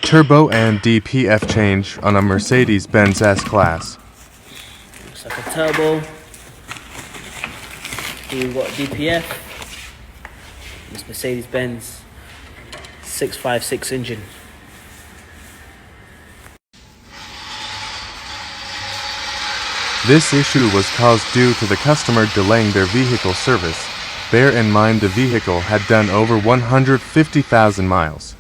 Turbo and DPF change on a Mercedes-Benz S-Class. Looks like a turbo. Here we've got DPF. This Mercedes-Benz 656 engine. This issue was caused due to the customer delaying their vehicle service. Bear in mind the vehicle had done over 150,000 miles.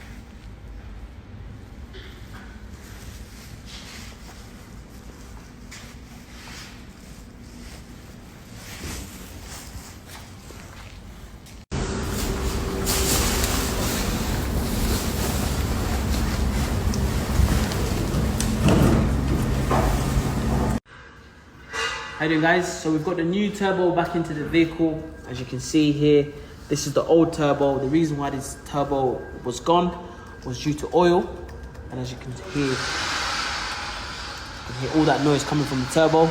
How you doing, guys? So we've got the new turbo back into the vehicle. As you can see here, this is the old turbo. The reason why this turbo was gone was due to oil. And as you can hear all that noise coming from the turbo.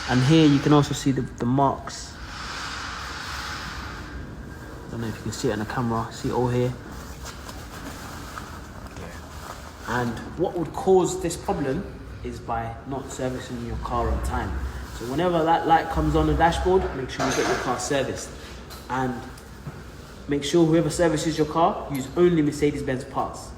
And here you can also see the marks. I don't know if you can see it on the camera. See it all here. And what would cause this problem is by not servicing your car on time. So whenever that light comes on the dashboard, make sure you get your car serviced. And make sure whoever services your car, use only Mercedes-Benz parts.